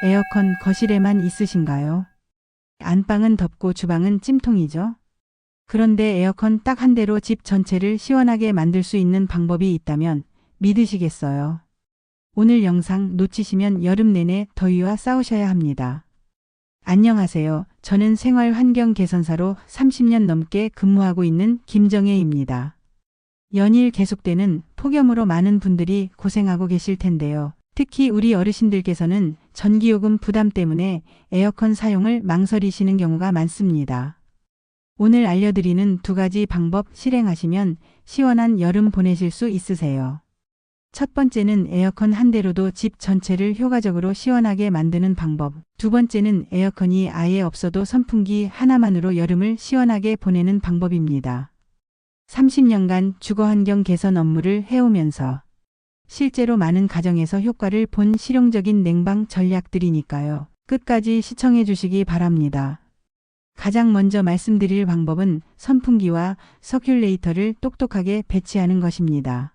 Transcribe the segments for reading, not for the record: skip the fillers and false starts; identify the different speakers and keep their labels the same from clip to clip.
Speaker 1: 에어컨 거실에만 있으신가요? 안방은 덥고 주방은 찜통이죠? 그런데 에어컨 딱 한 대로 집 전체를 시원하게 만들 수 있는 방법이 있다면 믿으시겠어요? 오늘 영상 놓치시면 여름 내내 더위와 싸우셔야 합니다. 안녕하세요. 저는 생활 환경 개선사로 30년 넘게 근무하고 있는 김정혜입니다. 연일 계속되는 폭염으로 많은 분들이 고생하고 계실 텐데요. 특히 우리 어르신들께서는 전기요금 부담 때문에 에어컨 사용을 망설이시는 경우가 많습니다. 오늘 알려드리는 두 가지 방법 실행하시면 시원한 여름 보내실 수 있으세요. 첫 번째는 에어컨 한 대로도 집 전체를 효과적으로 시원하게 만드는 방법. 두 번째는 에어컨이 아예 없어도 선풍기 하나만으로 여름을 시원하게 보내는 방법입니다. 30년간 주거환경 개선 업무를 해오면서 실제로 많은 가정에서 효과를 본 실용적인 냉방 전략들이니까요. 끝까지 시청해 주시기 바랍니다. 가장 먼저 말씀드릴 방법은 선풍기와 서큘레이터를 똑똑하게 배치하는 것입니다.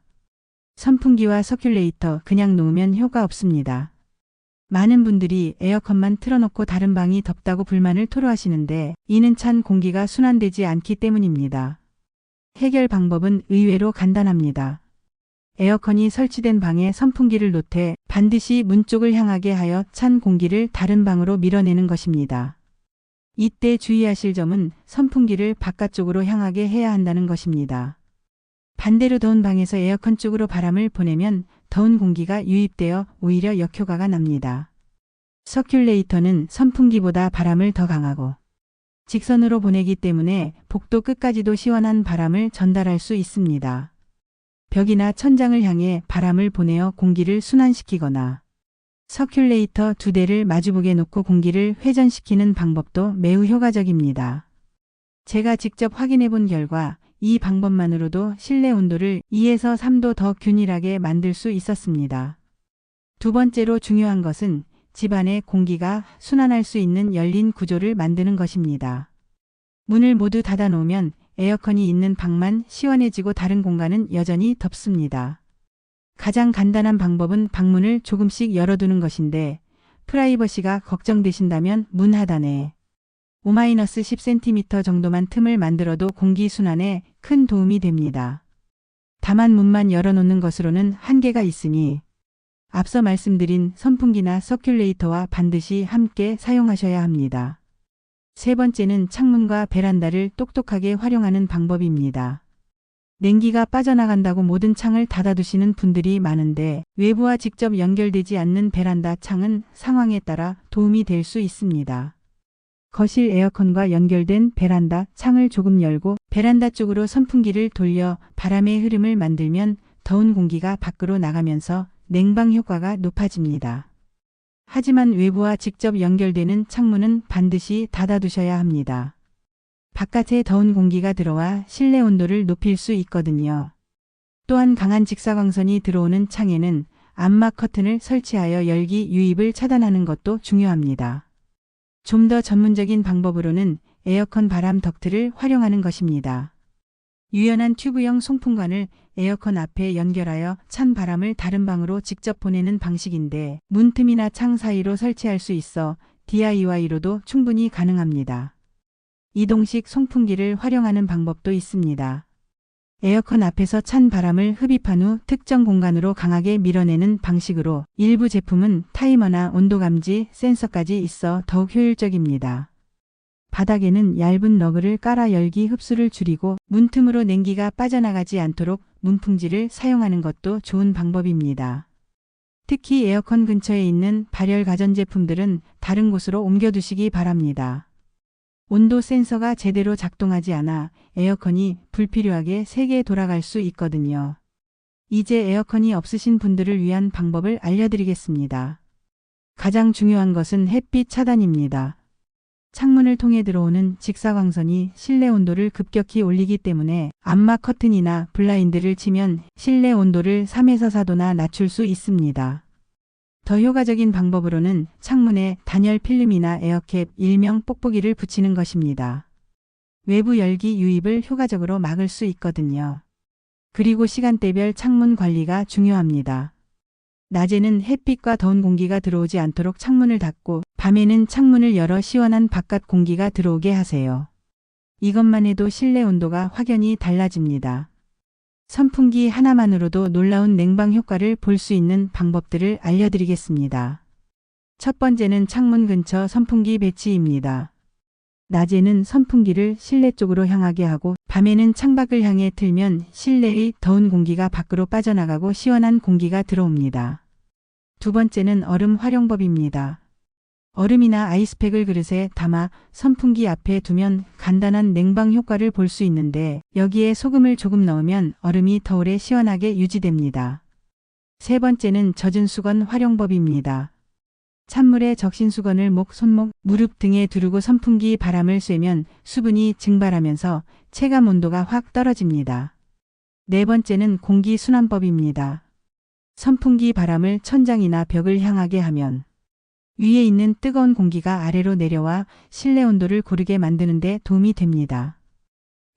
Speaker 1: 선풍기와 서큘레이터 그냥 놓으면 효과 없습니다. 많은 분들이 에어컨만 틀어놓고 다른 방이 덥다고 불만을 토로하시는데 이는 찬 공기가 순환되지 않기 때문입니다. 해결 방법은 의외로 간단합니다. 에어컨이 설치된 방에 선풍기를 놓되 반드시 문 쪽을 향하게 하여 찬 공기를 다른 방으로 밀어내는 것입니다. 이때 주의하실 점은 선풍기를 바깥쪽으로 향하게 해야 한다는 것입니다. 반대로 더운 방에서 에어컨 쪽으로 바람을 보내면 더운 공기가 유입되어 오히려 역효과가 납니다. 서큘레이터는 선풍기보다 바람을 더 강하고 직선으로 보내기 때문에 복도 끝까지도 시원한 바람을 전달할 수 있습니다. 벽이나 천장을 향해 바람을 보내어 공기를 순환시키거나 서큘레이터 두 대를 마주보게 놓고 공기를 회전시키는 방법도 매우 효과적입니다. 제가 직접 확인해 본 결과 이 방법만으로도 실내 온도를 2에서 3도 더 균일하게 만들 수 있었습니다. 두 번째로 중요한 것은 집안에 공기가 순환할 수 있는 열린 구조를 만드는 것입니다. 문을 모두 닫아 놓으면 에어컨이 있는 방만 시원해지고 다른 공간은 여전히 덥습니다. 가장 간단한 방법은 방문을 조금씩 열어두는 것인데 프라이버시가 걱정되신다면 문 하단에 5-10cm 정도만 틈을 만들어도 공기 순환에 큰 도움이 됩니다. 다만 문만 열어놓는 것으로는 한계가 있으니 앞서 말씀드린 선풍기나 서큘레이터와 반드시 함께 사용하셔야 합니다. 세 번째는 창문과 베란다를 똑똑하게 활용하는 방법입니다. 냉기가 빠져나간다고 모든 창을 닫아두시는 분들이 많은데 외부와 직접 연결되지 않는 베란다 창은 상황에 따라 도움이 될 수 있습니다. 거실 에어컨과 연결된 베란다 창을 조금 열고 베란다 쪽으로 선풍기를 돌려 바람의 흐름을 만들면 더운 공기가 밖으로 나가면서 냉방 효과가 높아집니다. 하지만 외부와 직접 연결되는 창문은 반드시 닫아두셔야 합니다. 바깥에 더운 공기가 들어와 실내 온도를 높일 수 있거든요. 또한 강한 직사광선이 들어오는 창에는 암막 커튼을 설치하여 열기 유입을 차단하는 것도 중요합니다. 좀 더 전문적인 방법으로는 에어컨 바람 덕트를 활용하는 것입니다. 유연한 튜브형 송풍관을 에어컨 앞에 연결하여 찬 바람을 다른 방으로 직접 보내는 방식인데 문틈이나 창 사이로 설치할 수 있어 DIY로도 충분히 가능합니다. 이동식 송풍기를 활용하는 방법도 있습니다. 에어컨 앞에서 찬 바람을 흡입한 후 특정 공간으로 강하게 밀어내는 방식으로 일부 제품은 타이머나 온도 감지 센서까지 있어 더욱 효율적입니다. 바닥에는 얇은 러그를 깔아 열기 흡수를 줄이고 문틈으로 냉기가 빠져나가지 않도록 문풍지를 사용하는 것도 좋은 방법입니다. 특히 에어컨 근처에 있는 발열 가전제품들은 다른 곳으로 옮겨두시기 바랍니다. 온도 센서가 제대로 작동하지 않아 에어컨이 불필요하게 세게 돌아갈 수 있거든요. 이제 에어컨이 없으신 분들을 위한 방법을 알려드리겠습니다. 가장 중요한 것은 햇빛 차단입니다. 창문을 통해 들어오는 직사광선이 실내 온도를 급격히 올리기 때문에 암막 커튼이나 블라인드를 치면 실내 온도를 3에서 4도나 낮출 수 있습니다. 더 효과적인 방법으로는 창문에 단열 필름이나 에어캡 일명 뽁뽁이를 붙이는 것입니다. 외부 열기 유입을 효과적으로 막을 수 있거든요. 그리고 시간대별 창문 관리가 중요합니다. 낮에는 햇빛과 더운 공기가 들어오지 않도록 창문을 닫고 밤에는 창문을 열어 시원한 바깥 공기가 들어오게 하세요. 이것만 해도 실내 온도가 확연히 달라집니다. 선풍기 하나만으로도 놀라운 냉방 효과를 볼 수 있는 방법들을 알려드리겠습니다. 첫 번째는 창문 근처 선풍기 배치입니다. 낮에는 선풍기를 실내 쪽으로 향하게 하고 밤에는 창밖을 향해 틀면 실내의 더운 공기가 밖으로 빠져나가고 시원한 공기가 들어옵니다. 두 번째는 얼음 활용법입니다. 얼음이나 아이스팩을 그릇에 담아 선풍기 앞에 두면 간단한 냉방 효과를 볼 수 있는데 여기에 소금을 조금 넣으면 얼음이 더 오래 시원하게 유지됩니다. 세 번째는 젖은 수건 활용법입니다. 찬물에 적신 수건을 목, 손목, 무릎 등에 두르고 선풍기 바람을 쐬면 수분이 증발하면서 체감 온도가 확 떨어집니다. 네 번째는 공기 순환법입니다. 선풍기 바람을 천장이나 벽을 향하게 하면 위에 있는 뜨거운 공기가 아래로 내려와 실내 온도를 고르게 만드는 데 도움이 됩니다.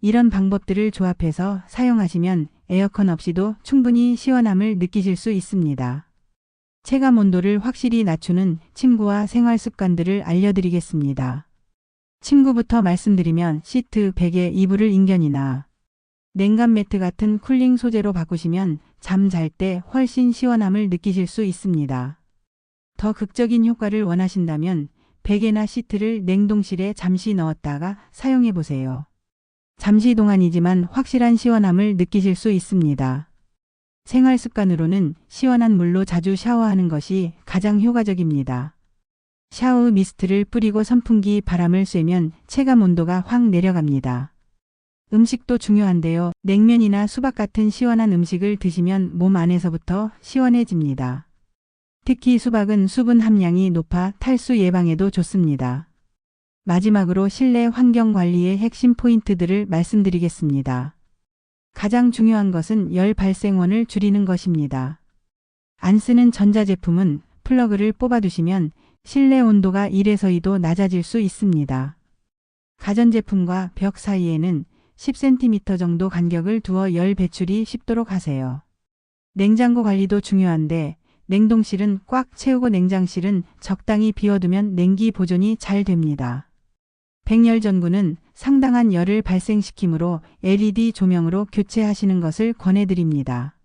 Speaker 1: 이런 방법들을 조합해서 사용하시면 에어컨 없이도 충분히 시원함을 느끼실 수 있습니다. 체감 온도를 확실히 낮추는 침구와 생활 습관들을 알려드리겠습니다. 침구부터 말씀드리면 시트, 베개, 이불을 인견이나 냉감 매트 같은 쿨링 소재로 바꾸시면 잠 잘 때 훨씬 시원함을 느끼실 수 있습니다. 더 극적인 효과를 원하신다면 베개나 시트를 냉동실에 잠시 넣었다가 사용해 보세요. 잠시 동안이지만 확실한 시원함을 느끼실 수 있습니다. 생활 습관으로는 시원한 물로 자주 샤워하는 것이 가장 효과적입니다. 샤워 미스트를 뿌리고 선풍기 바람을 쐬면 체감 온도가 확 내려갑니다. 음식도 중요한데요. 냉면이나 수박 같은 시원한 음식을 드시면 몸 안에서부터 시원해집니다. 특히 수박은 수분 함량이 높아 탈수 예방에도 좋습니다. 마지막으로 실내 환경 관리의 핵심 포인트들을 말씀드리겠습니다. 가장 중요한 것은 열 발생원을 줄이는 것입니다. 안 쓰는 전자제품은 플러그를 뽑아두시면 실내 온도가 1에서 2도 낮아질 수 있습니다. 가전제품과 벽 사이에는 10cm 정도 간격을 두어 열 배출이 쉽도록 하세요. 냉장고 관리도 중요한데 냉동실은 꽉 채우고 냉장실은 적당히 비워두면 냉기 보존이 잘 됩니다. 백열 전구는 상당한 열을 발생시키므로 LED 조명으로 교체하시는 것을 권해드립니다.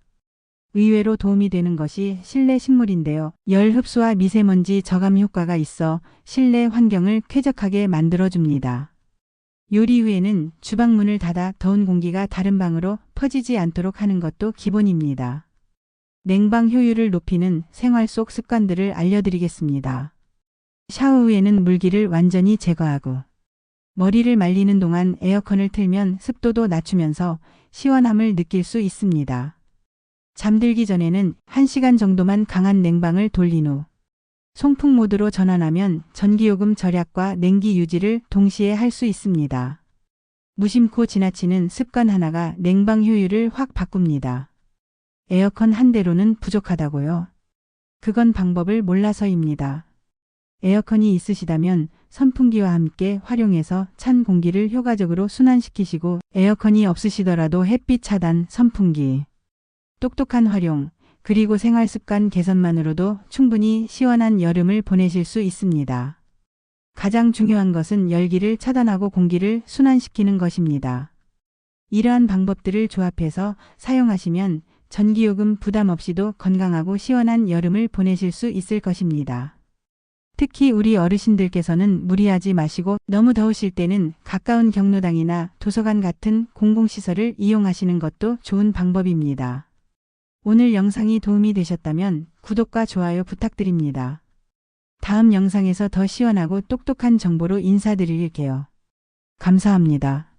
Speaker 1: 의외로 도움이 되는 것이 실내 식물인데요. 열 흡수와 미세먼지 저감 효과가 있어 실내 환경을 쾌적하게 만들어줍니다. 요리 후에는 주방 문을 닫아 더운 공기가 다른 방으로 퍼지지 않도록 하는 것도 기본입니다. 냉방 효율을 높이는 생활 속 습관들을 알려드리겠습니다. 샤워 후에는 물기를 완전히 제거하고 머리를 말리는 동안 에어컨을 틀면 습도도 낮추면서 시원함을 느낄 수 있습니다. 잠들기 전에는 1시간 정도만 강한 냉방을 돌린 후 송풍 모드로 전환하면 전기요금 절약과 냉기 유지를 동시에 할 수 있습니다. 무심코 지나치는 습관 하나가 냉방 효율을 확 바꿉니다. 에어컨 한 대로는 부족하다고요? 그건 방법을 몰라서입니다. 에어컨이 있으시다면 선풍기와 함께 활용해서 찬 공기를 효과적으로 순환시키시고 에어컨이 없으시더라도 햇빛 차단, 선풍기, 똑똑한 활용, 그리고 생활습관 개선만으로도 충분히 시원한 여름을 보내실 수 있습니다. 가장 중요한 것은 열기를 차단하고 공기를 순환시키는 것입니다. 이러한 방법들을 조합해서 사용하시면 전기요금 부담 없이도 건강하고 시원한 여름을 보내실 수 있을 것입니다. 특히 우리 어르신들께서는 무리하지 마시고 너무 더우실 때는 가까운 경로당이나 도서관 같은 공공시설을 이용하시는 것도 좋은 방법입니다. 오늘 영상이 도움이 되셨다면 구독과 좋아요 부탁드립니다. 다음 영상에서 더 시원하고 똑똑한 정보로 인사드릴게요. 감사합니다.